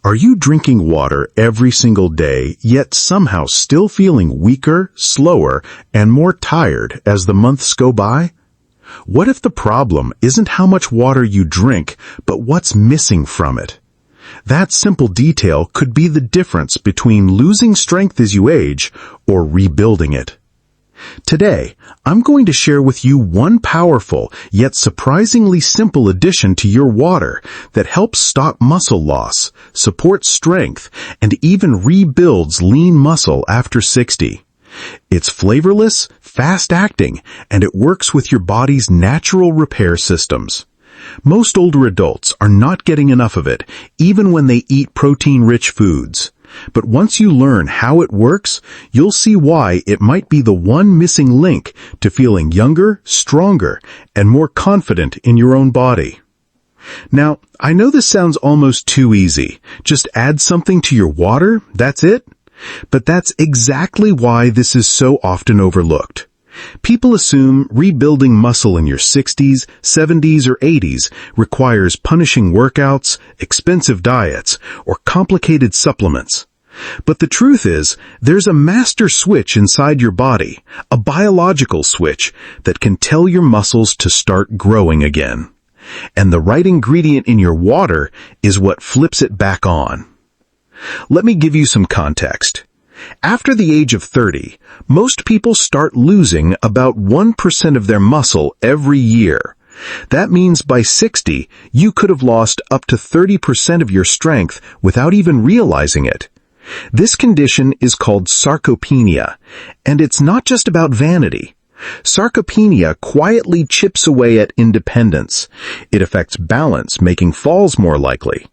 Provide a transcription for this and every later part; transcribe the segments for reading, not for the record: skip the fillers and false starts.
Are you drinking water every single day, yet somehow still feeling weaker, slower, and more tired as the months go by? What if the problem isn't how much water you drink, but what's missing from it? That simple detail could be the difference between losing strength as you age or rebuilding it. Today, I'm going to share with you one powerful yet surprisingly simple addition to your water that helps stop muscle loss, supports strength, and even rebuilds lean muscle after 60. It's flavorless, fast-acting, and it works with your body's natural repair systems. Most older adults are not getting enough of it, even when they eat protein-rich foods. But once you learn how it works, you'll see why it might be the one missing link to feeling younger, stronger, and more confident in your own body. Now, I know this sounds almost too easy. Just add something to your water, that's it? But that's exactly why this is so often overlooked. People assume rebuilding muscle in your 60s, 70s, or 80s requires punishing workouts, expensive diets, or complicated supplements. But the truth is, there's a master switch inside your body, a biological switch that can tell your muscles to start growing again. And the right ingredient in your water is what flips it back on. Let me give you some context. After the age of 30, most people start losing about 1% of their muscle every year. That means by 60, you could have lost up to 30% of your strength without even realizing it. This condition is called sarcopenia, and it's not just about vanity. Sarcopenia quietly chips away at independence. It affects balance, making falls more likely.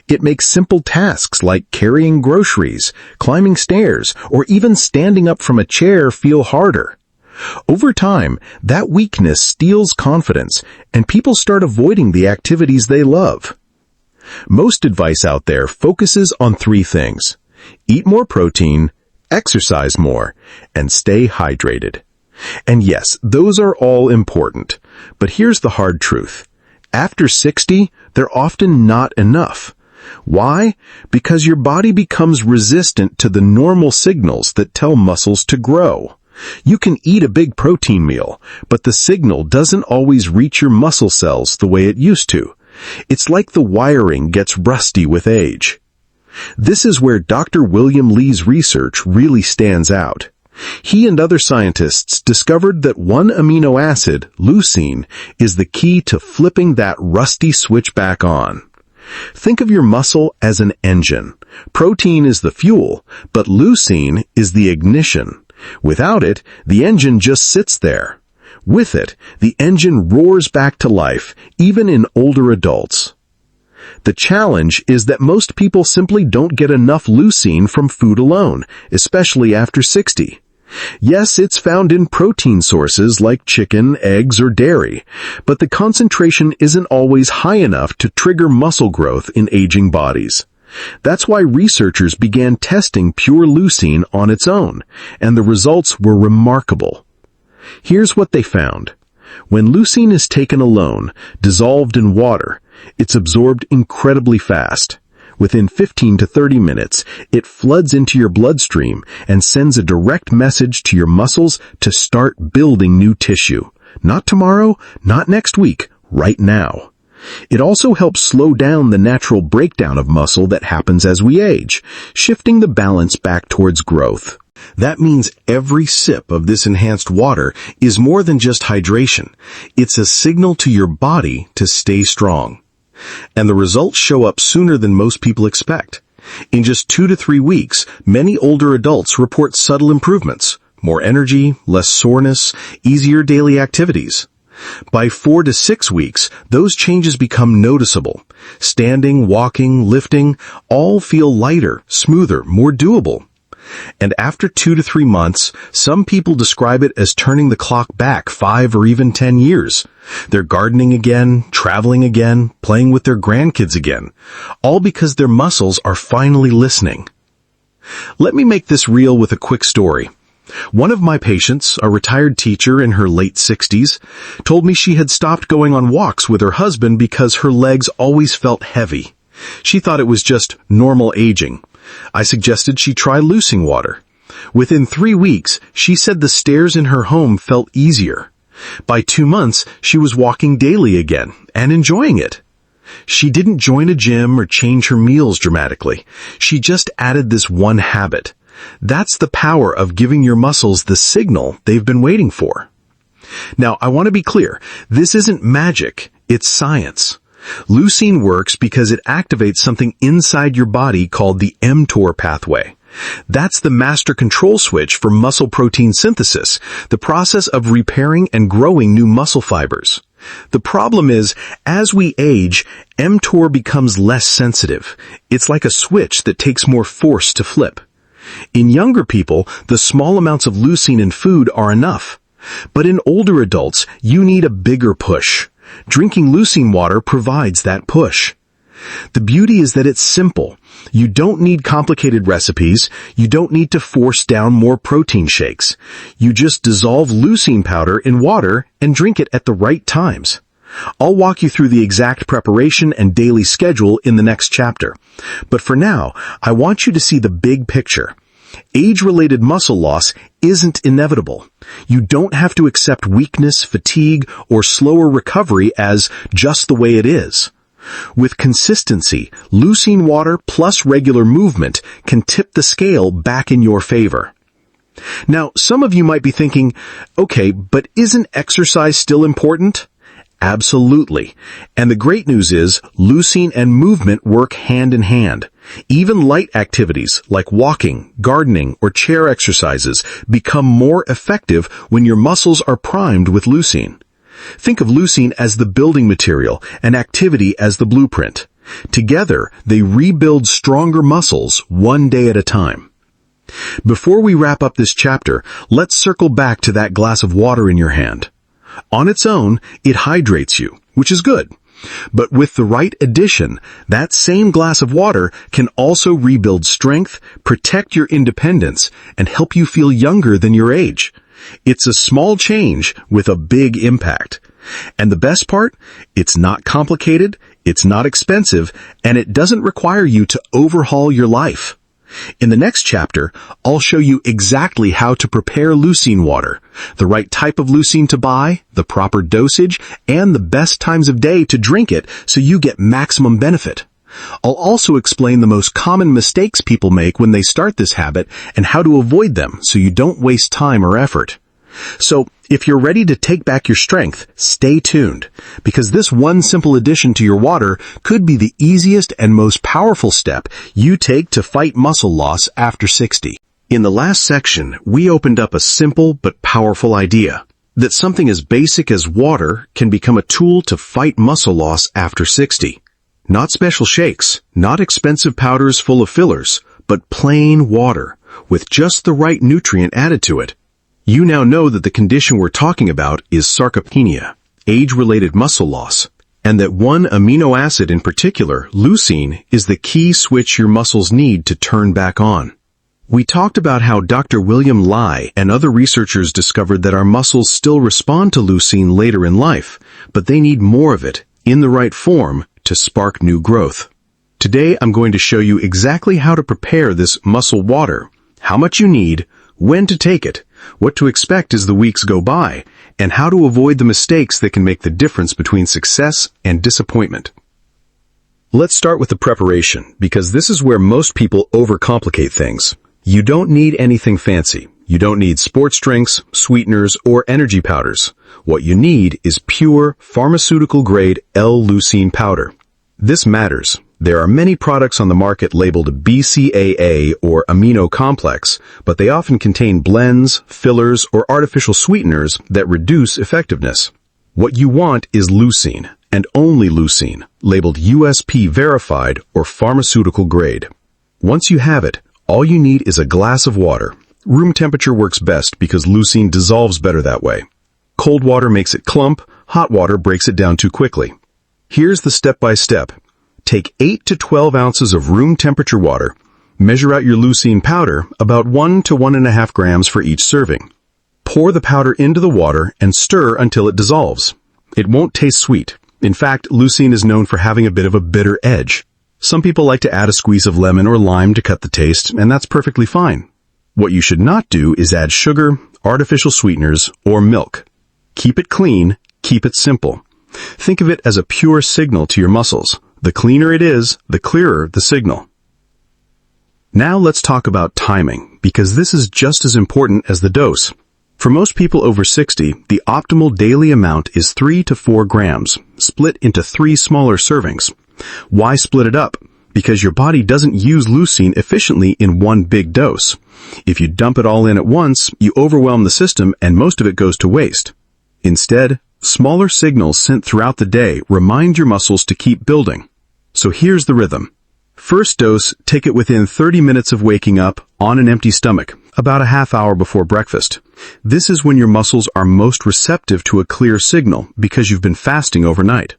It makes simple tasks like carrying groceries, climbing stairs, or even standing up from a chair feel harder. Over time, that weakness steals confidence, and people start avoiding the activities they love. Most advice out there focuses on three things: eat more protein, exercise more, and stay hydrated. And yes, those are all important, but here's the hard truth. After 60, they're often not enough. Why? Because your body becomes resistant to the normal signals that tell muscles to grow. You can eat a big protein meal, but the signal doesn't always reach your muscle cells the way it used to. It's like the wiring gets rusty with age. This is where Dr. William Li's research really stands out. He and other scientists discovered that one amino acid, leucine, is the key to flipping that rusty switch back on. Think of your muscle as an engine. Protein is the fuel, but leucine is the ignition. Without it, the engine just sits there. With it, the engine roars back to life, even in older adults. The challenge is that most people simply don't get enough leucine from food alone, especially after 60. Yes, it's found in protein sources like chicken, eggs, or dairy, but the concentration isn't always high enough to trigger muscle growth in aging bodies. That's why researchers began testing pure leucine on its own, and the results were remarkable. Here's what they found. When leucine is taken alone, dissolved in water, it's absorbed incredibly fast. Within 15 to 30 minutes, it floods into your bloodstream and sends a direct message to your muscles to start building new tissue. Not tomorrow, not next week, right now. It also helps slow down the natural breakdown of muscle that happens as we age, shifting the balance back towards growth. That means every sip of this enhanced water is more than just hydration. It's a signal to your body to stay strong. And the results show up sooner than most people expect. In just 2 to 3 weeks, many older adults report subtle improvements: more energy, less soreness, easier daily activities. By 4 to 6 weeks, those changes become noticeable. Standing, walking, lifting, all feel lighter, smoother, more doable. And after 2 to 3 months, some people describe it as turning the clock back 5 or even 10 years. They're gardening again, traveling again, playing with their grandkids again, all because their muscles are finally listening. Let me make this real with a quick story. One of my patients, a retired teacher in her late 60s, told me she had stopped going on walks with her husband because her legs always felt heavy. She thought it was just normal aging. I suggested she try leucine water. Within 3 weeks, she said the stairs in her home felt easier. By 2 months, she was walking daily again and enjoying it. She didn't join a gym or change her meals dramatically. She just added this one habit. That's the power of giving your muscles the signal they've been waiting for. Now, I want to be clear. This isn't magic. It's science. Leucine works because it activates something inside your body called the mTOR pathway. That's the master control switch for muscle protein synthesis, the process of repairing and growing new muscle fibers. The problem is, as we age, mTOR becomes less sensitive. It's like a switch that takes more force to flip. In younger people, the small amounts of leucine in food are enough. But in older adults, you need a bigger push. Drinking leucine water provides that push. The beauty is that it's simple. You don't need complicated recipes. You don't need to force down more protein shakes. You just dissolve leucine powder in water and drink it at the right times. I'll walk you through the exact preparation and daily schedule in the next chapter. But for now, I want you to see the big picture. Age-related muscle loss isn't inevitable. You don't have to accept weakness, fatigue, or slower recovery as just the way it is. With consistency, leucine water plus regular movement can tip the scale back in your favor. Now, some of you might be thinking, okay, but isn't exercise still important? Absolutely. And the great news is, leucine and movement work hand in hand. Even light activities like walking, gardening, or chair exercises become more effective when your muscles are primed with leucine. Think of leucine as the building material and activity as the blueprint. Together, they rebuild stronger muscles one day at a time. Before we wrap up this chapter, let's circle back to that glass of water in your hand. On its own, it hydrates you, which is good. But with the right addition, that same glass of water can also rebuild strength, protect your independence, and help you feel younger than your age. It's a small change with a big impact. And the best part? It's not complicated, it's not expensive, and it doesn't require you to overhaul your life. In the next chapter, I'll show you exactly how to prepare leucine water, the right type of leucine to buy, the proper dosage, and the best times of day to drink it so you get maximum benefit. I'll also explain the most common mistakes people make when they start this habit and how to avoid them so you don't waste time or effort. So, if you're ready to take back your strength, stay tuned, because this one simple addition to your water could be the easiest and most powerful step you take to fight muscle loss after 60. In the last section, we opened up a simple but powerful idea, that something as basic as water can become a tool to fight muscle loss after 60. Not special shakes, not expensive powders full of fillers, but plain water, with just the right nutrient added to it. You now know that the condition we're talking about is sarcopenia, age-related muscle loss, and that one amino acid in particular, leucine, is the key switch your muscles need to turn back on. We talked about how Dr. William Lai and other researchers discovered that our muscles still respond to leucine later in life, but they need more of it, in the right form, to spark new growth. Today I'm going to show you exactly how to prepare this muscle water, how much you need, when to take it, what to expect as the weeks go by, and how to avoid the mistakes that can make the difference between success and disappointment. Let's start with the preparation, because this is where most people overcomplicate things. You don't need anything fancy. You don't need sports drinks, sweeteners, or energy powders. What you need is pure, pharmaceutical-grade L-leucine powder. This matters. There are many products on the market labeled BCAA or amino complex, but they often contain blends, fillers, or artificial sweeteners that reduce effectiveness. What you want is leucine, and only leucine, labeled USP verified or pharmaceutical grade. Once you have it, all you need is a glass of water. Room temperature works best because leucine dissolves better that way. Cold water makes it clump, hot water breaks it down too quickly. Here's the step-by-step. Take 8 to 12 ounces of room temperature water. Measure out your leucine powder, about 1 to 1.5 grams for each serving. Pour the powder into the water and stir until it dissolves. It won't taste sweet. In fact, leucine is known for having a bit of a bitter edge. Some people like to add a squeeze of lemon or lime to cut the taste, and that's perfectly fine. What you should not do is add sugar, artificial sweeteners, or milk. Keep it clean, keep it simple. Think of it as a pure signal to your muscles. The cleaner it is, the clearer the signal. Now let's talk about timing, because this is just as important as the dose. For most people over 60, the optimal daily amount is 3 to 4 grams, split into 3 smaller servings. Why split it up? Because your body doesn't use leucine efficiently in one big dose. If you dump it all in at once, you overwhelm the system and most of it goes to waste. Instead, smaller signals sent throughout the day remind your muscles to keep building. So here's the rhythm. First dose, take it within 30 minutes of waking up on an empty stomach, about a half hour before breakfast. This is when your muscles are most receptive to a clear signal because you've been fasting overnight.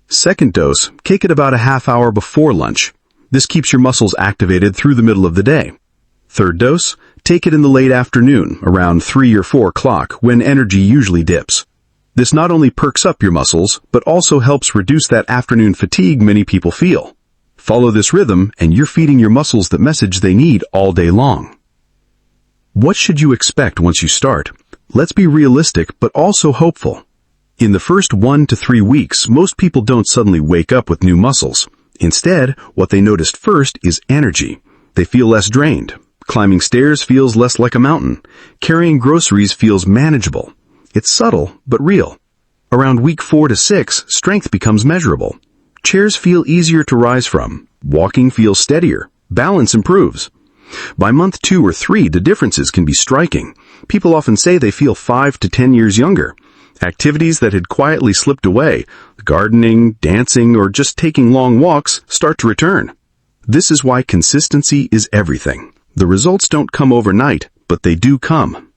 Second dose, take it about a half hour before lunch. This keeps your muscles activated through the middle of the day. Third dose, take it in the late afternoon, around 3 or 4 o'clock, when energy usually dips. This not only perks up your muscles, but also helps reduce that afternoon fatigue many people feel. Follow this rhythm, and you're feeding your muscles the message they need all day long. What should you expect once you start? Let's be realistic, but also hopeful. In the first 1 to 3 weeks, most people don't suddenly wake up with new muscles. Instead, what they noticed first is energy. They feel less drained. Climbing stairs feels less like a mountain. Carrying groceries feels manageable. It's subtle, but real. Around week 4 to 6, strength becomes measurable. Chairs feel easier to rise from. Walking feels steadier. Balance improves. By month 2 or 3, the differences can be striking. People often say they feel 5 to 10 years younger. Activities that had quietly slipped away, gardening, dancing, or just taking long walks, start to return. This is why consistency is everything. The results don't come overnight, but they do come.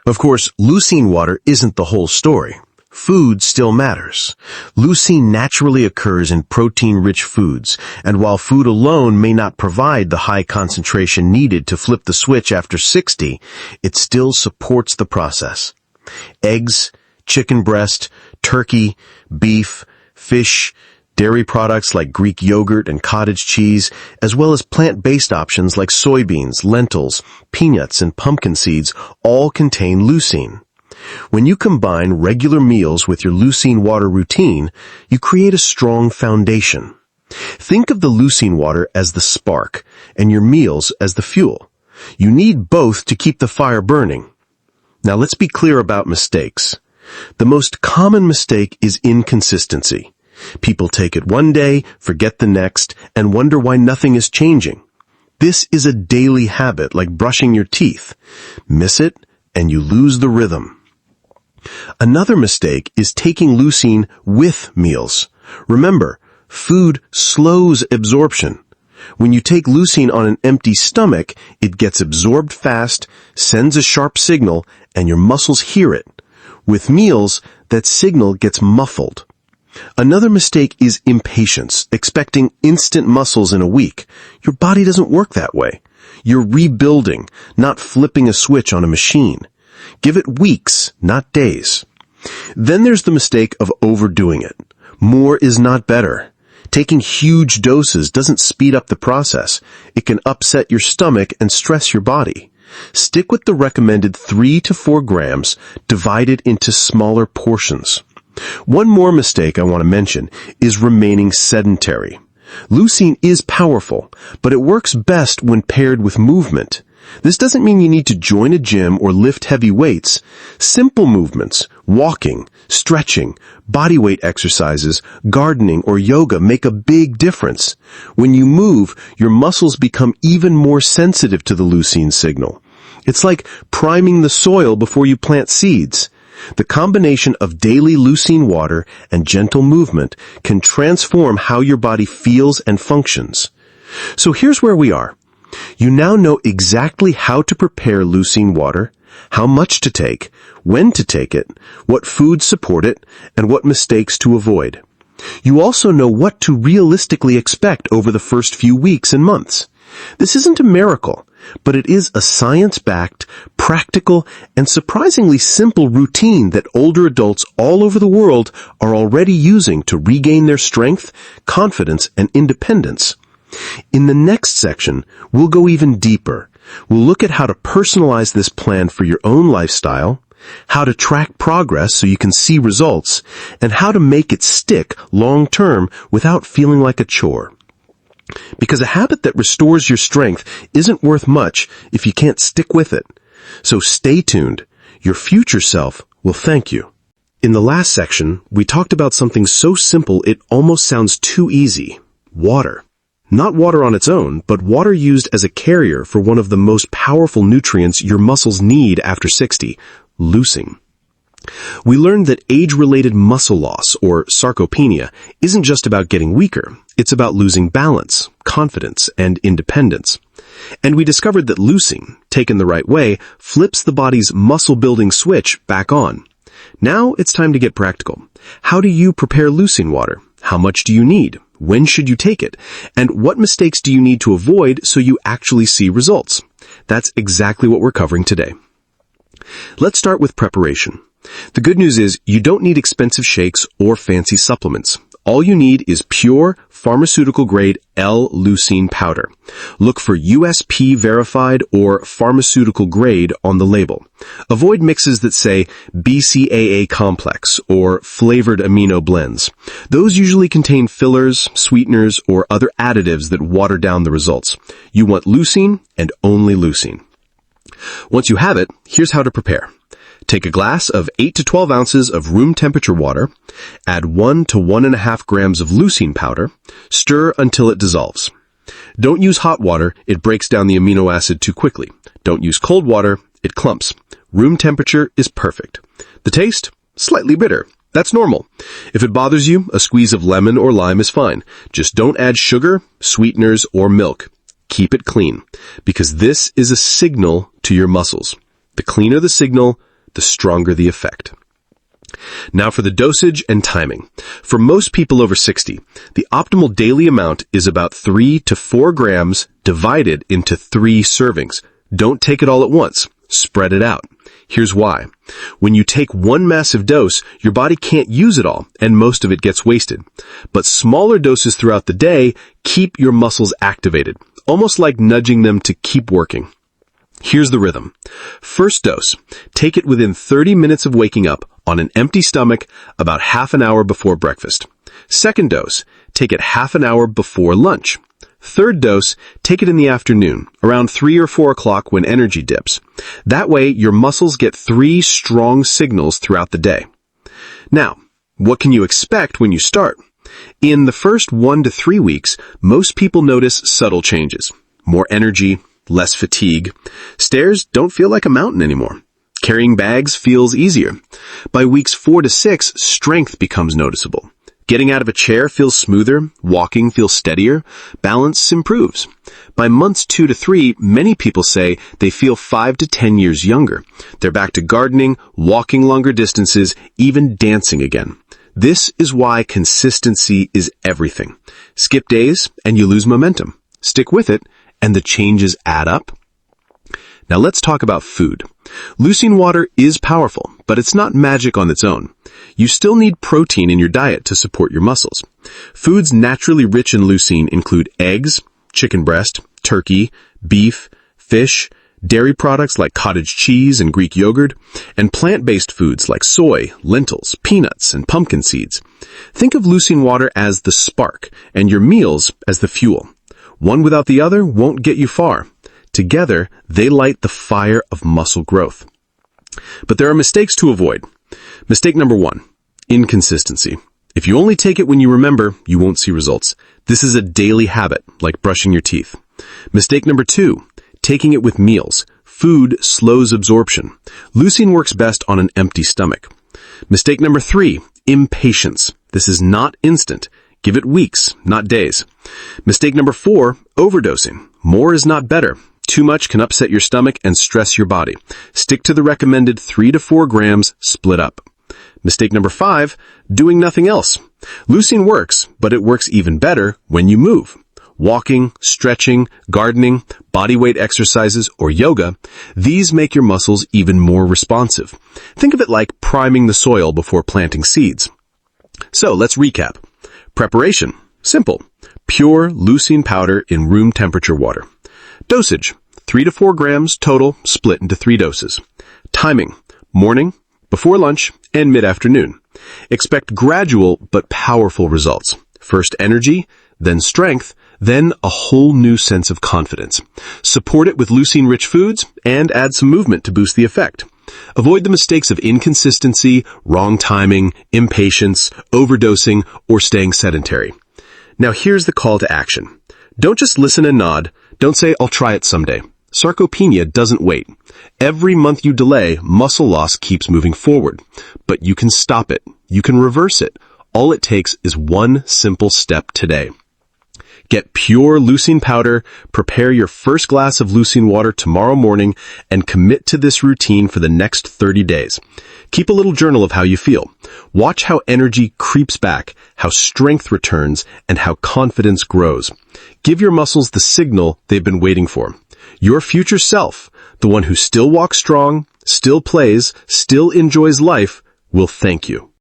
Of course, leucine water isn't the whole story. Food still matters. Leucine naturally occurs in protein-rich foods, and while food alone may not provide the high concentration needed to flip the switch after 60, it still supports the process. Eggs, chicken breast, turkey, beef, fish, dairy products like Greek yogurt and cottage cheese, as well as plant-based options like soybeans, lentils, peanuts, and pumpkin seeds all contain leucine. When you combine regular meals with your leucine water routine, you create a strong foundation. Think of the leucine water as the spark and your meals as the fuel. You need both to keep the fire burning. Now let's be clear about mistakes. The most common mistake is inconsistency. People take it one day, forget the next, and wonder why nothing is changing. This is a daily habit like brushing your teeth. Miss it, and you lose the rhythm. Another mistake is taking leucine with meals. Remember, food slows absorption. When you take leucine on an empty stomach, it gets absorbed fast, sends a sharp signal, and your muscles hear it. With meals, that signal gets muffled. Another mistake is impatience, expecting instant muscles in a week. Your body doesn't work that way. You're rebuilding, not flipping a switch on a machine. Give it weeks, not days. Then there's the mistake of overdoing it. More is not better. Taking huge doses doesn't speed up the process. It can upset your stomach and stress your body. Stick with the recommended 3 to 4 grams, divided into smaller portions. One more mistake I want to mention is remaining sedentary. Leucine is powerful, but it works best when paired with movement. This doesn't mean you need to join a gym or lift heavy weights. Simple movements, walking, stretching, bodyweight exercises, gardening, or yoga make a big difference. When you move, your muscles become even more sensitive to the leucine signal. It's like priming the soil before you plant seeds. The combination of daily leucine water and gentle movement can transform how your body feels and functions. So here's where we are. You now know exactly how to prepare leucine water, how much to take, when to take it, what foods support it, and what mistakes to avoid. You also know what to realistically expect over the first few weeks and months. This isn't a miracle, but it is a science-backed, practical, and surprisingly simple routine that older adults all over the world are already using to regain their strength, confidence, and independence. In the next section, we'll go even deeper. We'll look at how to personalize this plan for your own lifestyle, how to track progress so you can see results, and how to make it stick long-term without feeling like a chore. Because a habit that restores your strength isn't worth much if you can't stick with it. So stay tuned. Your future self will thank you. In the last section, we talked about something so simple it almost sounds too easy. Water. Not water on its own, but water used as a carrier for one of the most powerful nutrients your muscles need after 60, leucine. We learned that age-related muscle loss, or sarcopenia, isn't just about getting weaker. It's about losing balance, confidence, and independence. And we discovered that leucine, taken the right way, flips the body's muscle-building switch back on. Now it's time to get practical. How do you prepare leucine water? How much do you need? When should you take it? And what mistakes do you need to avoid so you actually see results? That's exactly what we're covering today. Let's start with preparation. The good news is you don't need expensive shakes or fancy supplements. All you need is pure, pharmaceutical-grade L-leucine powder. Look for USP verified or pharmaceutical grade on the label. Avoid mixes that say BCAA complex or flavored amino blends. Those usually contain fillers, sweeteners, or other additives that water down the results. You want leucine and only leucine. Once you have it, here's how to prepare. Take a glass of 8 to 12 ounces of room temperature water, add 1 to 1.5 grams of leucine powder, stir until it dissolves. Don't use hot water, it breaks down the amino acid too quickly. Don't use cold water, it clumps. Room temperature is perfect. The taste? Slightly bitter. That's normal. If it bothers you, a squeeze of lemon or lime is fine. Just don't add sugar, sweeteners, or milk. Keep it clean, because this is a signal to your muscles. The cleaner the signal, the stronger the effect. Now for the dosage and timing. For most people over 60, the optimal daily amount is about 3 to 4 grams divided into 3 servings. Don't take it all at once. Spread it out. Here's why. When you take one massive dose, your body can't use it all, and most of it gets wasted. But smaller doses throughout the day keep your muscles activated, almost like nudging them to keep working. Here's the rhythm. First dose. Take it within 30 minutes of waking up on an empty stomach about half an hour before breakfast. Second dose. Take it half an hour before lunch. Third dose. Take it in the afternoon, around 3 or 4 o'clock when energy dips. That way, your muscles get 3 strong signals throughout the day. Now, what can you expect when you start? In the first 1 to 3 weeks, most people notice subtle changes. More energy, less fatigue. Stairs don't feel like a mountain anymore. Carrying bags feels easier. By weeks 4 to 6, strength becomes noticeable. Getting out of a chair feels smoother, walking feels steadier, balance improves. By months 2 to 3, many people say they feel 5 to 10 years younger. They're back to gardening, walking longer distances, even dancing again. This is why consistency is everything. Skip days and you lose momentum. Stick with it and the changes add up. Now let's talk about food. Leucine water is powerful, but it's not magic on its own. You still need protein in your diet to support your muscles. Foods naturally rich in leucine include eggs, chicken breast, turkey, beef, fish, dairy products like cottage cheese and Greek yogurt, and plant-based foods like soy, lentils, peanuts, and pumpkin seeds. Think of leucine water as the spark and your meals as the fuel. One without the other won't get you far. Together, they light the fire of muscle growth. But there are mistakes to avoid. Mistake number 1, inconsistency. If you only take it when you remember, you won't see results. This is a daily habit, like brushing your teeth. Mistake number 2, taking it with meals. Food slows absorption. Leucine works best on an empty stomach. Mistake number 3, impatience. This is not instant. Give it weeks, not days. Mistake number 4, overdosing. More is not better. Too much can upset your stomach and stress your body. Stick to the recommended 3 to 4 grams, split up. Mistake number 5, doing nothing else. Leucine works, but it works even better when you move. Walking, stretching, gardening, bodyweight exercises, or yoga, these make your muscles even more responsive. Think of it like priming the soil before planting seeds. So let's recap. Preparation. Simple. Pure leucine powder in room temperature water. Dosage. 3 to 4 grams total, split into 3 doses. Timing. Morning, before lunch, and mid-afternoon. Expect gradual but powerful results. First energy, then strength, then a whole new sense of confidence. Support it with leucine-rich foods and add some movement to boost the effect. Avoid the mistakes of inconsistency, wrong timing, impatience, overdosing, or staying sedentary. Now here's the call to action. Don't just listen and nod. Don't say, I'll try it someday. Sarcopenia doesn't wait. Every month you delay, muscle loss keeps moving forward. But you can stop it. You can reverse it. All it takes is one simple step today. Get pure leucine powder, prepare your first glass of leucine water tomorrow morning, and commit to this routine for the next 30 days. Keep a little journal of how you feel. Watch how energy creeps back, how strength returns, and how confidence grows. Give your muscles the signal they've been waiting for. Your future self, the one who still walks strong, still plays, still enjoys life, will thank you.